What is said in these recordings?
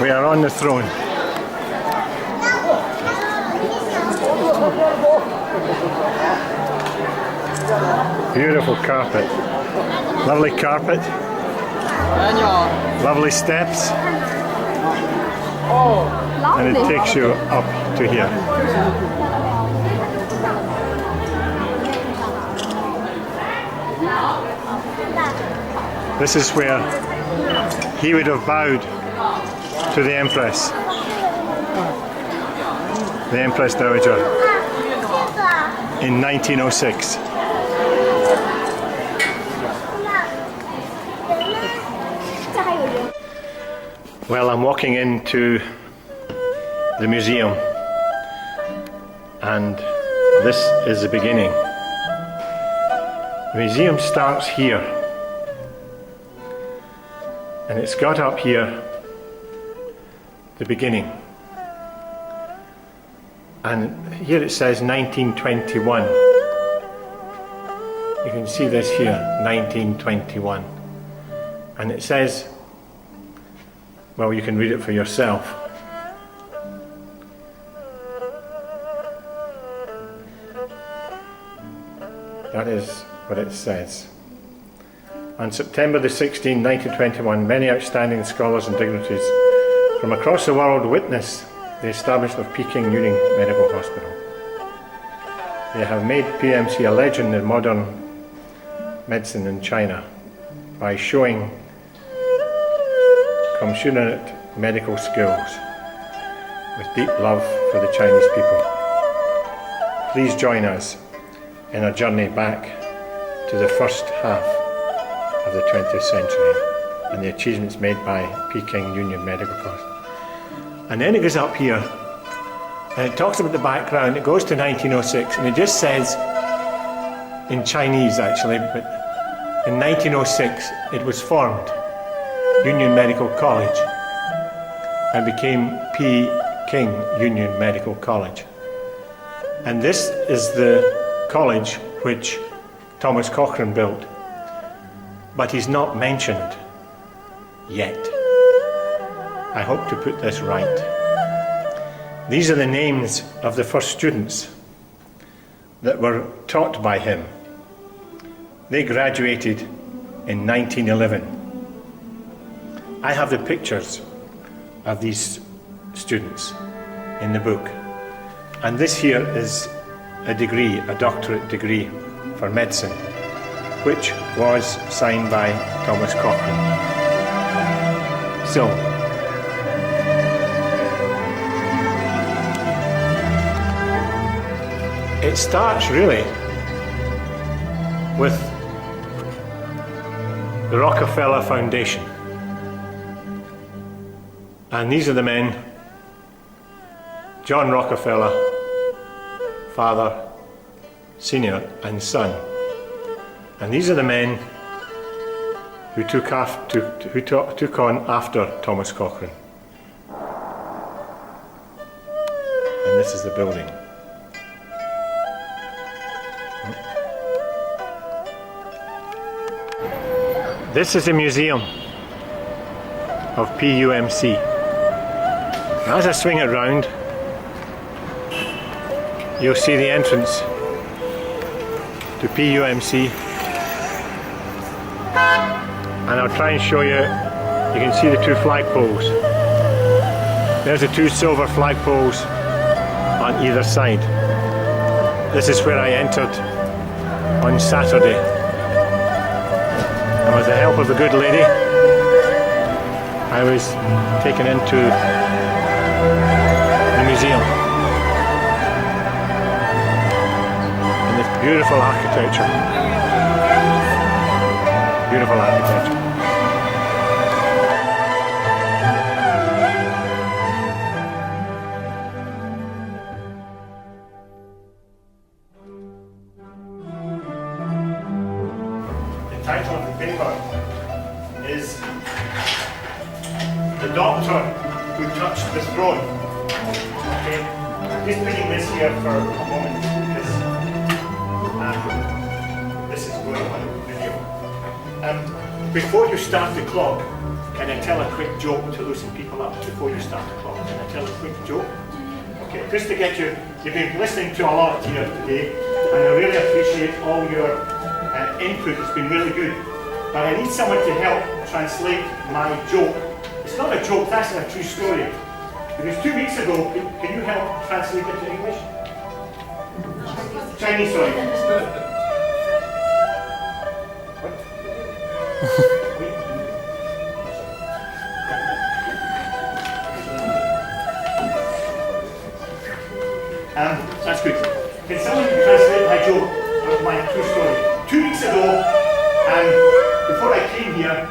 We are on the throne. Beautiful carpet. Lovely carpet. Lovely steps. And it takes you up to here. This is where he would have bowed to the Empress Dowager in 1906. Well, I'm walking into the museum, and this is the beginning. The museum starts here, and it's got up here the beginning, and here it says 1921. You can see this here, 1921, and it says, well, you can read it for yourself. That is what it says. On September the 16th, 1921, many outstanding scholars and dignitaries from across the world witnessed the establishment of Peking Union Medical Hospital. They have made PMC a legend in modern medicine in China by showing Confucian medical skills with deep love for the Chinese people. Please join us in a journey back to the first half of the 20th century and the achievements made by Peking Union Medical Hospital. And then it goes up here and it talks about the background. It goes to 1906 and it just says, in Chinese actually, but in 1906 it was formed, Union Medical College, and became Peking Union Medical College. And this is the college which Thomas Cochrane built, but he's not mentioned yet. I hope to put this right. These are the names of the first students that were taught by him. They graduated in 1911. I have the pictures of these students in the book. And this here is a degree, a doctorate degree for medicine, which was signed by Thomas Cochrane. So, it starts really with the Rockefeller Foundation. And these are the men, John Rockefeller, father, senior, and son. And these are the men who took on after Thomas Cochrane. And this is the building. This is the museum of PUMC. Now, as I swing it round, you'll see the entrance to PUMC, and I'll try and show you. You can see the two flagpoles. There's the two silver flagpoles on either side. This is where I entered on Saturday, and with the help of a good lady, I was taken into the museum. And this beautiful architecture. Beautiful architecture. The title of the paper is The Doctor Who Touched the Throne. Okay, just putting this here for a moment. This is going on video. Before you start the clock, can I tell a quick joke to loosen people up before you start the class? Can I tell a quick joke? Okay, just to get you, you've been listening to a lot here today, and I really appreciate all your input. It's been really good. But I need someone to help translate my joke. It's not a joke, that's a true story. Because 2 weeks ago, can you help translate it to English? Chinese, sorry. What? That's good. Can someone translate my joke, my true story? 2 weeks ago, before I came here,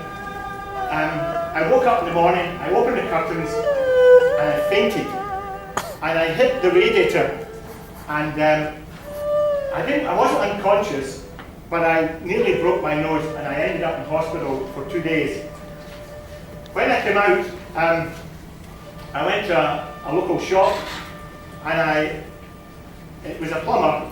I woke up in the morning, I opened the curtains, and I fainted. And I hit the radiator, and I wasn't unconscious, but I nearly broke my nose, and I ended up in hospital for 2 days. When I came out, I went to a local shop, and it was a plumber.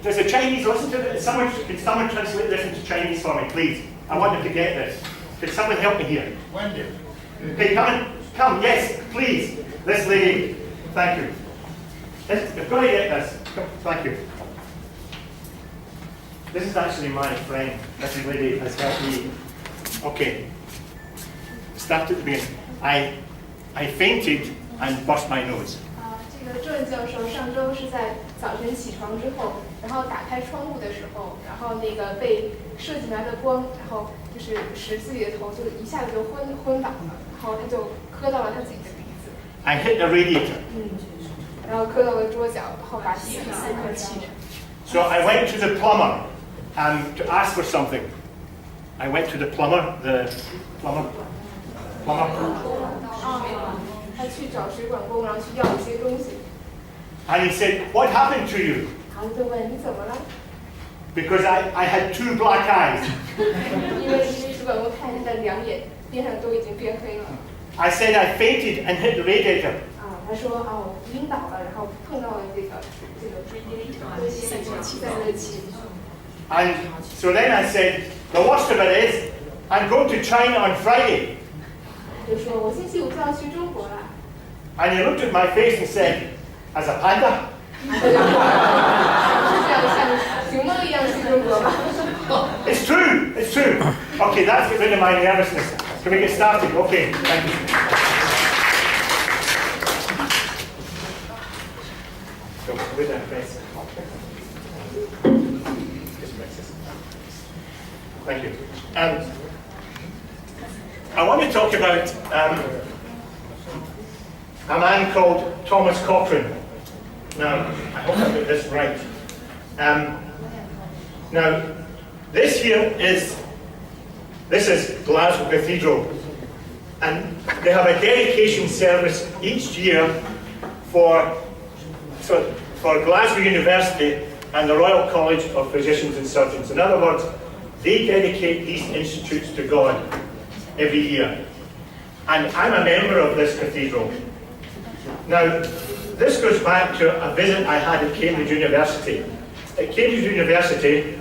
Does a Chinese listen to this? Can someone translate this into Chinese for me, please? I want them to get this. Can someone help me here? Wendy. Okay, come, yes, please. This lady, thank you. You've got to get this. Come, thank you. This is actually my friend. This lady has helped me. Okay. Start at the beginning. I fainted and burst my nose. 这位教授上周是在早晨起床之后，然后打开窗户的时候，然后那个被射进来的光，然后就是使自己的头就一下子就昏倒了，然后他就磕到了他自己的鼻子。I hit the radiator. 然后磕到了桌角，然后把自己的鼻子磕气着。So I went to the plumber to ask for something. I went to the plumber. Plumber. 他去找水管工，然后去要一些东西。And he said, "What happened to you?" 然后就问你怎么了？ Because I had 2 black eyes. 因为水管工看他的两眼边上都已经变黑了。I said I fainted and hit the radiator. 他说我晕倒了，然后碰到了这个散热器。And so then I said, the worst of it is, I'm going to China on Friday. 就说我星期五就要去中国了。And he looked at my face and said, as a panda? 是这样像熊猫一样去中国吗？ It's true, it's true. Okay, that's get rid of my nervousness. Can we get started? Okay, thank you. So, with that, press. Just press this. Thank you. I want to talk about a man called Thomas Cochrane. Now, I hope I got this right. Now, this is Glasgow Cathedral, and they have a dedication service each year for Glasgow University and the Royal College of Physicians and Surgeons. In other words, they dedicate these institutes to God every year. And I'm a member of this cathedral. Now, this goes back to a visit I had at Cambridge University. At Cambridge University,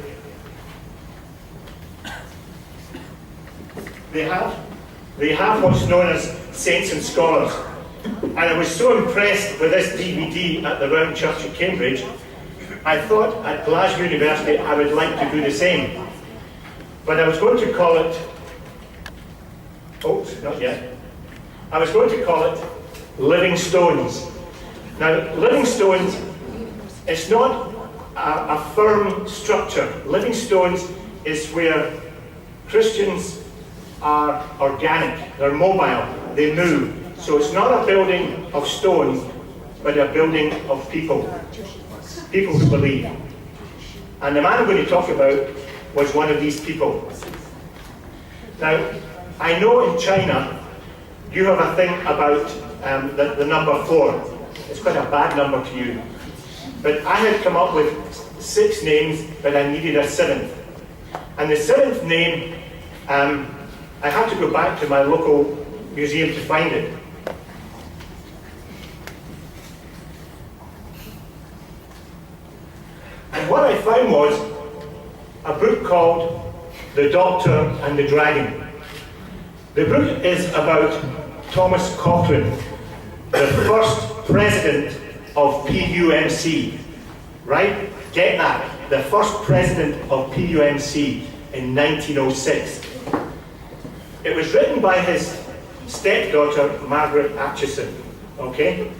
they have what's known as Saints and Scholars. And I was so impressed with this DVD at the Round Church at Cambridge, I thought at Glasgow University I would like to do the same. But I was going to call it, not yet. I was going to call it Living Stones. Now, Living Stones, it's not a firm structure. Living Stones is where Christians are organic, they're mobile, they move. So it's not a building of stone, but a building of people. People who believe. And the man I'm going to talk about was one of these people. Now, I know in China, you have a thing about the number 4. It's quite a bad number to you. But I had come up with 6 names, but I needed a 7th. And the 7th name, I had to go back to my local museum to find it. And what I found was a book called The Doctor and the Dragon. The book is about Thomas Cochrane, the first president of PUMC, right? Get that, the first president of PUMC in 1906. It was written by his stepdaughter, Margaret Atchison, okay?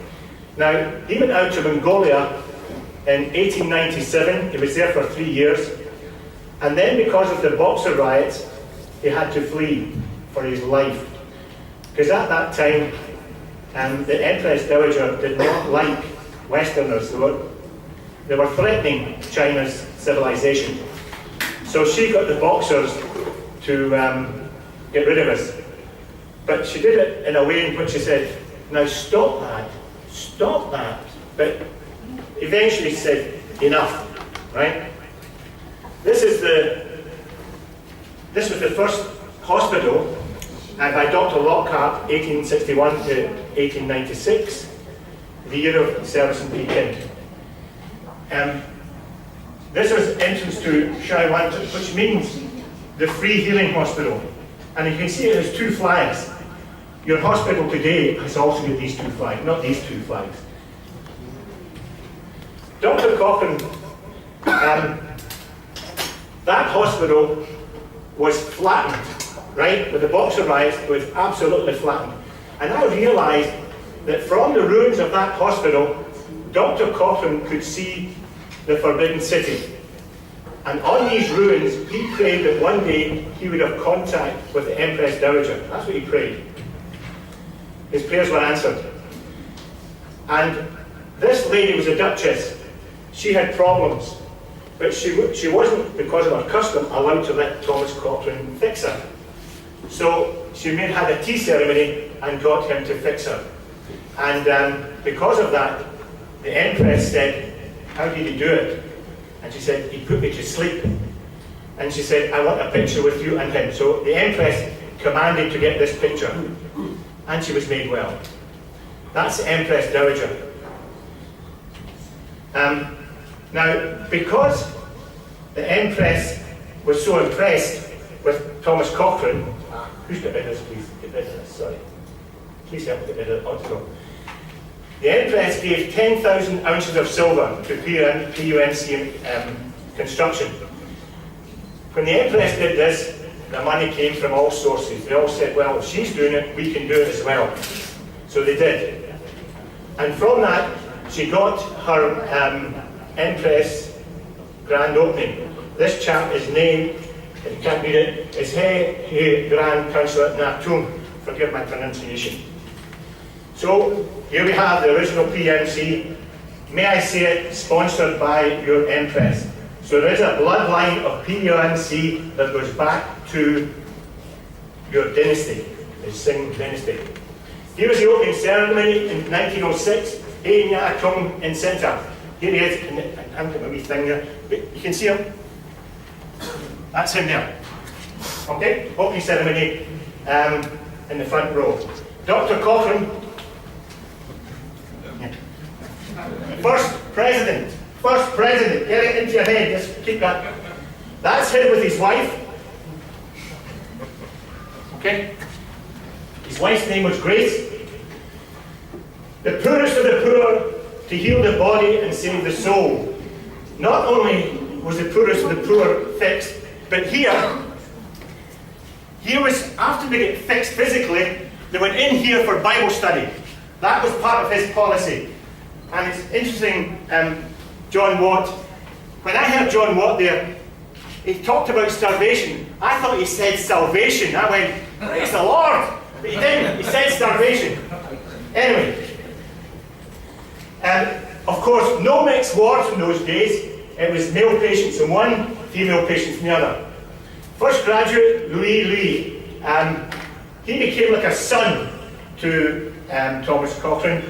Now, he went out to Mongolia in 1897, he was there for 3 years, and then because of the Boxer riots, he had to flee for his life. Because at that time, the Empress Dowager did not like Westerners. They were threatening China's civilization. So she got the Boxers to get rid of us. But she did it in a way in which she said, now stop that. But eventually she said, enough, right? This was the first hospital by Dr. Lockhart, 1861 to 1896, the year of service in Peking. This was entrance to Shaiwan, which means the free healing hospital. And you can see it has 2 flags. Your hospital today has also got these 2 flags, not these 2 flags. Dr. Cochrane, that hospital was flattened, right? With the Boxer riots, it was absolutely flattened. And I realised that from the ruins of that hospital, Dr. Cochrane could see the Forbidden City. And on these ruins, he prayed that one day he would have contact with the Empress Dowager. That's what he prayed. His prayers were answered. And this lady was a duchess. She had problems, but she wasn't, because of her custom, allowed to let Thomas Cochrane fix her. So she had a tea ceremony and got him to fix her. And because of that, the Empress said, how did he do it? And she said, he put me to sleep. And she said, I want a picture with you and him. So the Empress commanded to get this picture. And she was made well. That's the Empress Dowager. Now, because the Empress was so impressed with Thomas Cochrane, who's got rid of this, please? Get rid of this, sorry. Please help me get rid of the article. The Empress gave 10,000 ounces of silver to PUMC construction. When the Empress did this, the money came from all sources. They all said, well, if she's doing it, we can do it as well. So they did. And from that, she got her Empress grand opening. This chap is named, if you can't read it, is He Grand Councillor Natung. Forgive my pronunciation. So here we have the original PMC. May I say it, sponsored by your Empress. So there is a bloodline of PUMC that goes back to your dynasty, the Singh dynasty. Here was the opening ceremony in 1906. He Tung in centre. Here he is, and I'm got my wee thing there. You can see him. That's him there. Okay, opening ceremony in the front row. Dr. Cochrane, first president, get it into your head, just keep that. That's him with his wife. Okay? His wife's name was Grace. The poorest of the poor to heal the body and save the soul. Not only was the poorest of the poor fixed, but here was, after they get fixed physically, they went in here for Bible study. That was part of his policy. And it's interesting, John Watt, when I heard John Watt there, he talked about starvation. I thought he said salvation. I went, praise the Lord. But he didn't, he said starvation. Anyway, of course, no mixed wards in those days. It was male patients in one, female patients in the other. First graduate, Louis, he became like a son to Thomas Cochrane.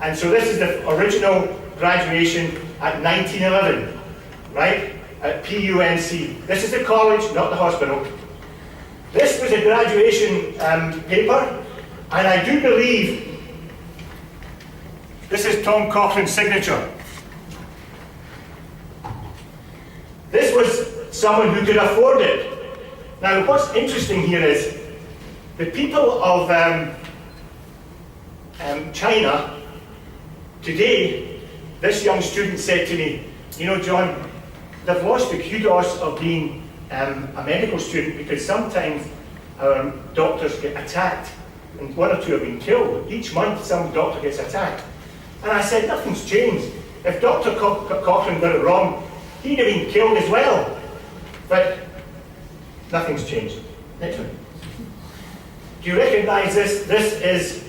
And so this is the original graduation at 1911, right? At PUMC. This is the college, not the hospital. This was a graduation paper, and I do believe this is Tom Cochrane's signature. This was someone who could afford it. Now, what's interesting here is The people of China, today, this young student said to me, you know, John, they've lost the kudos of being a medical student because sometimes our doctors get attacked, and one or two have been killed. Each month some doctor gets attacked. And I said, nothing's changed. If Dr. Cochrane got it wrong, he'd have been killed as well. But nothing's changed. Next one. Do you recognise this? This is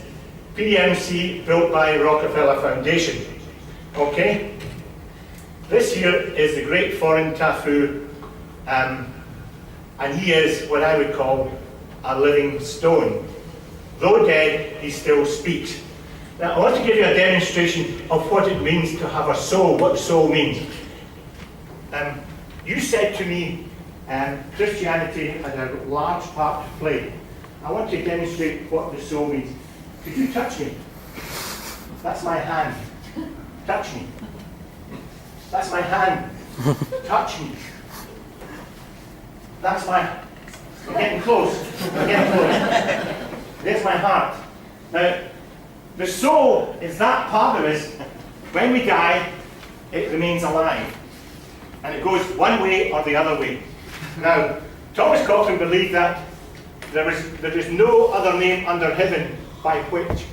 PMC built by Rockefeller Foundation. Okay? This here is the great foreign Tafu, and he is what I would call a living stone. Though dead, he still speaks. Now I want to give you a demonstration of what it means to have a soul, what soul means. You said to me, Christianity had a large part to play. I want to demonstrate what the soul means. Could you touch me? That's my hand. Touch me. That's my hand. Touch me. That's my... We're getting close. We're getting close. There's my heart. Now, the soul is that part of us, when we die, it remains alive. And it goes one way or the other way. Now, Thomas Cochrane believed that there is no other name under heaven by which,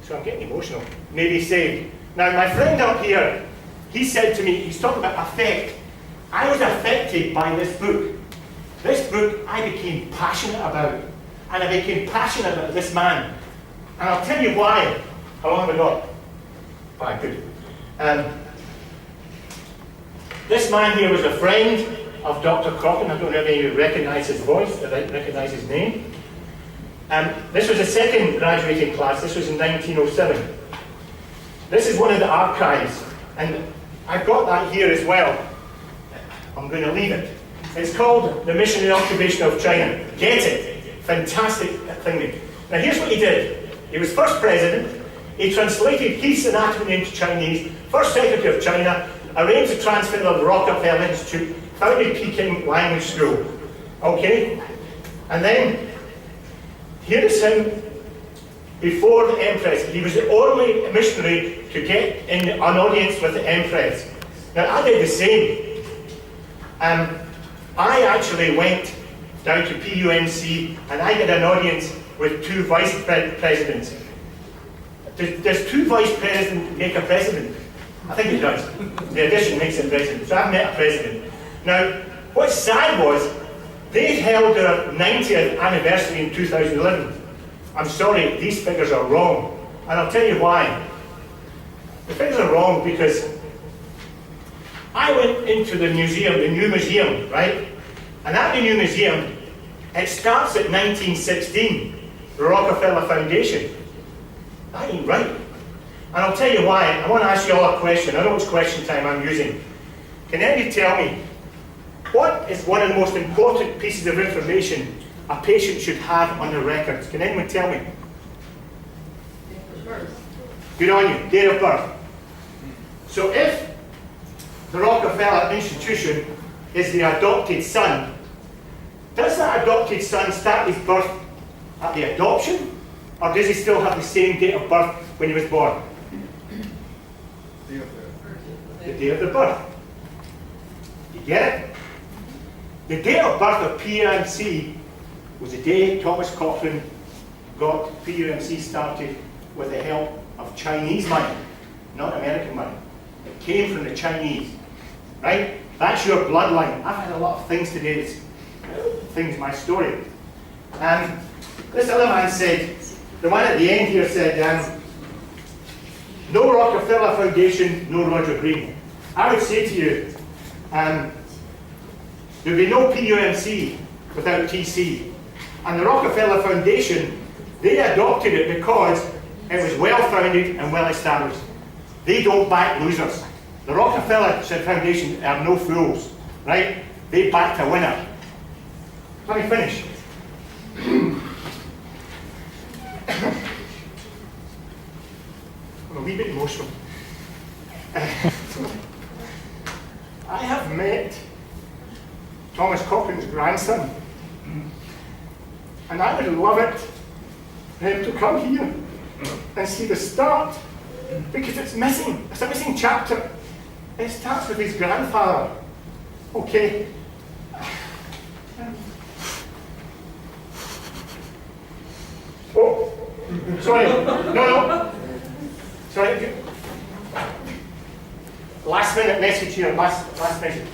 so I'm getting emotional, may be saved. Now, my friend up here, he said to me, he's talking about affect. I was affected by this book. This book I became passionate about. And I became passionate about this man. And I'll tell you why. How long have I got? 5, good. This man here was a friend of Dr. Cochrane. I don't know if any of you recognise his voice, or recognise his name. This was the second graduating class. This was in 1907. This is one of the archives. And I've got that here as well. I'm going to leave it. It's called The Missionary Occupation of China. Get it? Fantastic thing. Now here's what he did. He was first president. He translated Keith's anatomy into Chinese. First secretary of China. Arranged the transfer of the Rockefeller Institute. Founded Peking Language School. Okay? And then, here is him before the Empress. He was the only missionary to get in an audience with the Empress. Now I did the same. I actually went down to PUNC and I did an audience with 2 vice presidents. Does 2 vice presidents make a president? I think it does. The addition makes a president. So I've met a president. Now, what's sad was, they held their 90th anniversary in 2011. I'm sorry, these figures are wrong. And I'll tell you why. The figures are wrong because I went into the museum, the new museum, right? And at the new museum, it starts at 1916, the Rockefeller Foundation. That ain't right. And I'll tell you why. I want to ask you all a question. I know it's question time I'm using. Can any of you tell me, what is one of the most important pieces of information a patient should have on their records? Can anyone tell me? Date of birth. Good on you, date of birth. So if the Rockefeller Institution is the adopted son, does that adopted son start his birth at the adoption? Or does he still have the same date of birth when he was born? The day of the birth. You get it? The date of birth of PUNC was the day Thomas Cochrane got PUNC started with the help of Chinese money, not American money. It came from the Chinese. Right? That's your bloodline. I've had a lot of things today, things, my story. This other man said, the one at the end here said, no Rockefeller Foundation, no Roger Green. I would say to you, there would be no PUMC without TC. And the Rockefeller Foundation, they adopted it because it was well-founded and well-established. They don't back losers. The Rockefeller Foundation are no fools, right? They backed a winner. Let me finish. I'm a wee bit emotional. I have met Thomas Cochrane's grandson. And I would love it for him to come here and see the start, because it's missing. It's a missing chapter. It starts with his grandfather. Okay. Oh, sorry. No. Sorry. Last minute message here. Last message.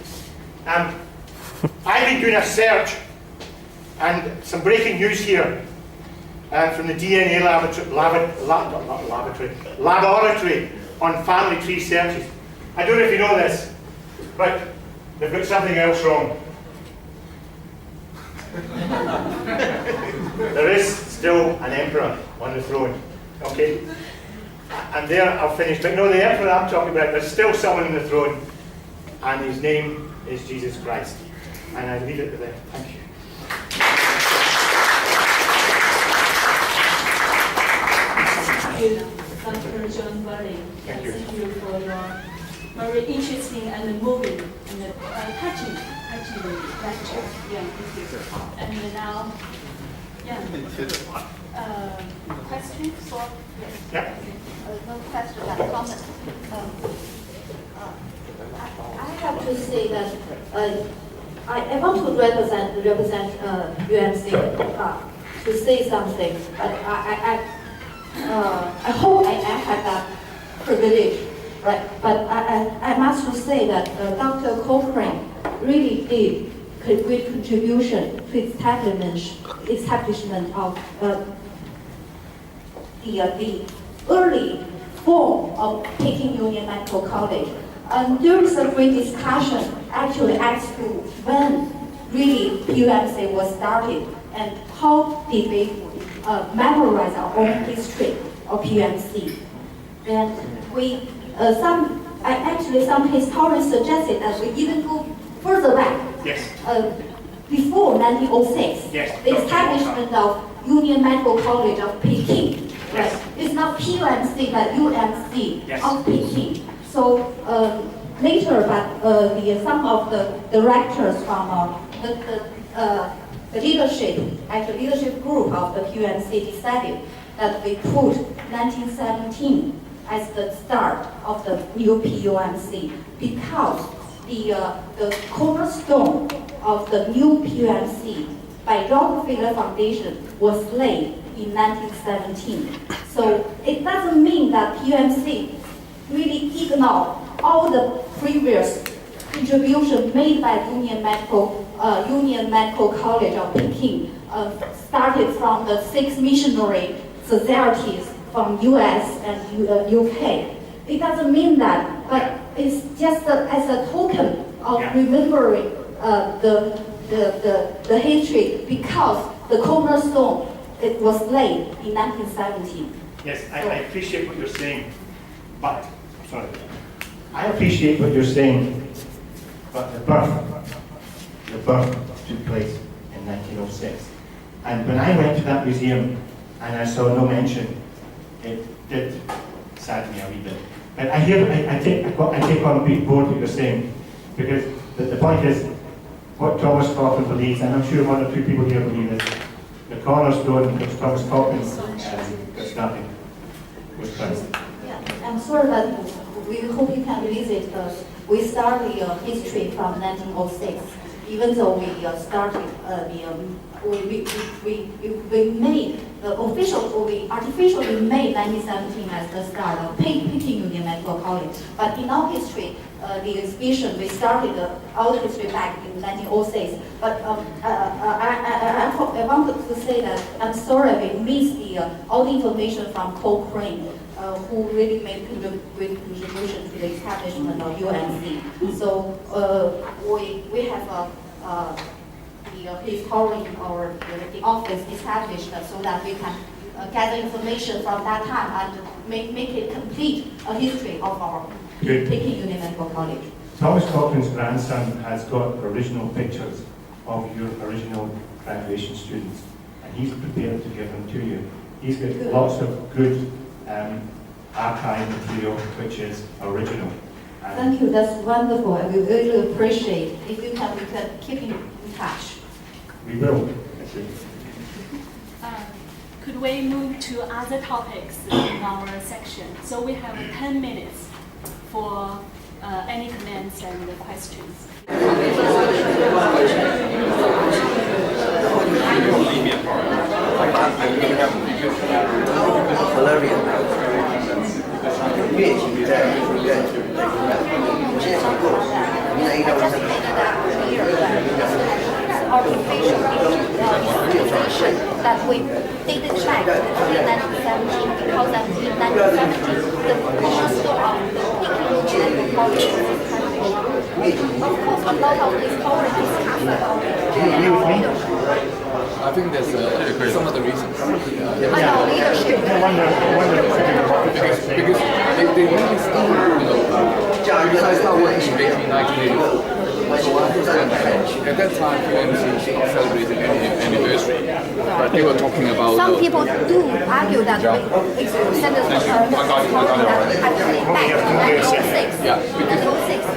I've been doing a search, and some breaking news here from the DNA laboratory on family tree searches. I don't know if you know this, but they've got something else wrong. There is still an emperor on the throne, okay? And there I'll finish. But no, the emperor I'm talking about, there's still someone on the throne, and his name is Jesus Christ. And I leave it to them. Thank you. Thank you, Dr. John Burley. Thank you. Thank you for your very interesting and moving and touching lecture. Yeah, thank you. And now, questions for? Yes. Yeah. No question, but comment. I have to say that I want to represent UMC to say something, but I hope I have that privilege, right? But I must say that Dr. Cochrane really did a great contribution to establishment of the early form of Peking Union Medical College. There is a great discussion actually as to when really PUMC was started and how did we memorize our own history of PUMC. And some historians suggested that we even go further back. Yes. Before 1906, Yes. the establishment of Union Medical College of Peking. Yes. Right? It's not PUMC but UMC Yes. of Peking. So later, but some of the directors from the leadership group of the PUMC decided that we put 1917 as the start of the new PUMC because the cornerstone of the new PUMC by Rockefeller Foundation was laid in 1917. So it doesn't mean that PUMC really ignored all the previous contribution made by Union Medical College of Peking, started from the 6 missionary societies from US and UK. It doesn't mean that, but it's just as a token of remembering the history because the cornerstone it was laid in 1917. Yes, I appreciate what you're saying, but I appreciate what you're saying, but the birth took place in 1906. And when I went to that museum and I saw no mention, it did sadden me a wee bit. But I take on board what you're saying, because the point is, what Thomas Cochrane believes, and I'm sure one or two people here believe this, the cornerstone which Thomas Cochrane got started was Christ. Yeah, I'm sorry that we hope you can visit. We started the history from 1906, even though we started we made we artificially made 1917 as the start of Peking Union Medical College. But in our history, the exhibition we started our history back in 1906. But I wanted to say that I'm sorry we missed all the information from Cochrane, who really made great contribution to the establishment of UMC. So we have the historian or the office established so that we can gather information from that time and make it complete a history of our Peking Union Medical College. Thomas Cochrane's grandson has got original pictures of your original graduation students, and he's prepared to give them to you. He's got lots of good archive material which is original. Thank you, that's wonderful. I will really appreciate if you can keep in touch. We will. Thank you. we move to other topics in our section. So we have 10 minutes for any comments and questions. Organization that we didn't check in 1917 because in 1917 the cornerstone of the Peking and politics was established. Of course, a lot of these already discussed about leadership. I think there's some of the reasons. About leadership. Because they really started, I started working in Beijing in 1984. So I understand that at that time, PMC celebrated any anniversary, but they were talking about. Some people do argue that the extended term actually back in 1906. Yeah, because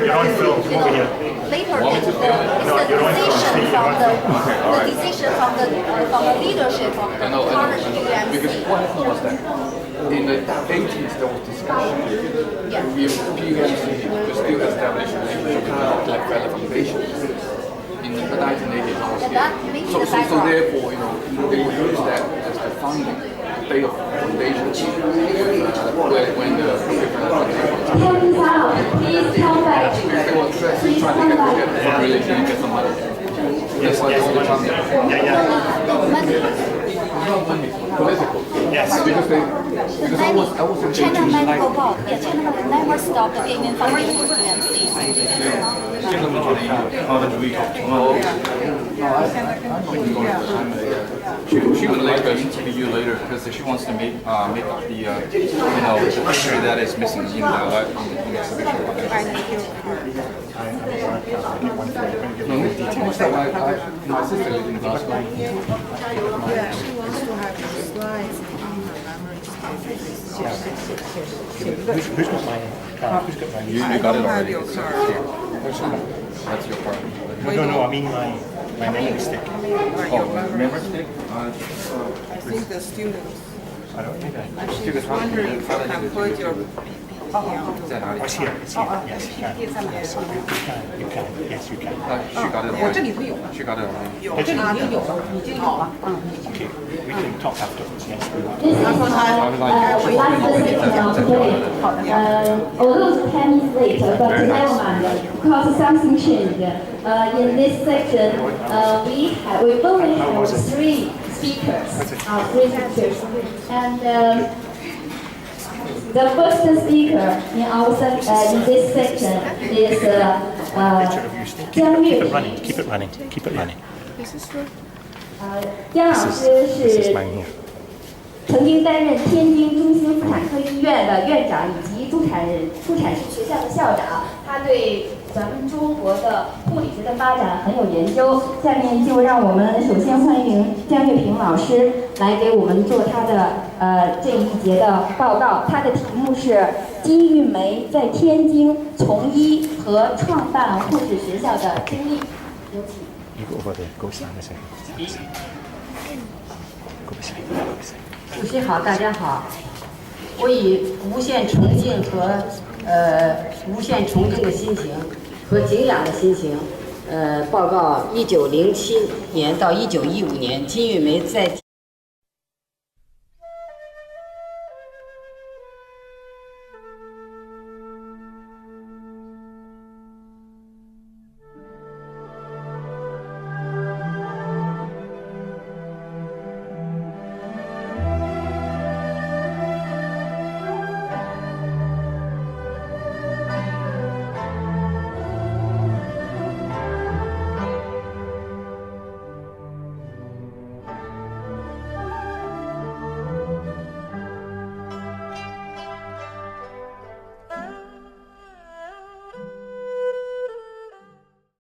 You're on film, over here. Later, it's the decision from the leadership of the current because UMC. what happened was that in the 80s there was discussion if PMC was still established relationship with Black Elephant Foundation. In the 1980s, so therefore, they would use that as the funding day of foundation when the they were trying to get the fundraising and get some money. That's why all the funding. Not money, political. Yes. Because I was in China Beijing. Medical Board, China never stopped giving funding for PMC. She would like to interview you later because she wants to make up the the picture that is missing in the exhibition. My sister lived in Glasgow. Yeah, she wants to have the slides on her memory Who's got my card? Who's got my You I got it don't have already. your card. That's your part. No, I mean my memory stick. Your memory. stick? I think the students. I don't think I. She was wondering if you can put your PPT on. Oh, it's here. It's here. Yes, you can. Yes, you can. Yes, you can. She got it already. She got it already. 有，这里已经有了，已经有了。 Okay, we can talk afterwards. Yes. Although 10 minutes later, but never mind, because something changed. In this section, we only have three speakers, and the first speaker in in this section is Jiang Keep it Yue. running. Keep it running. Keep it running. 姜老师 This is 是 mine here. 曾经担任天津中心妇产科医院的院长以及助产士学校的校长，他对咱们中国的护理学的发展很有研究。下面就让我们首先欢迎姜月平老师来给我们做他的这一节的报告。他的题目是金玉梅在天津从医和创办护士学校的经历。有请。 You go over there. Go stand a second. Go beside. Go beside. 主席好，大家好。我以无限崇敬和无限崇敬的心情和敬仰的心情，报告1907年到1915年金玉梅在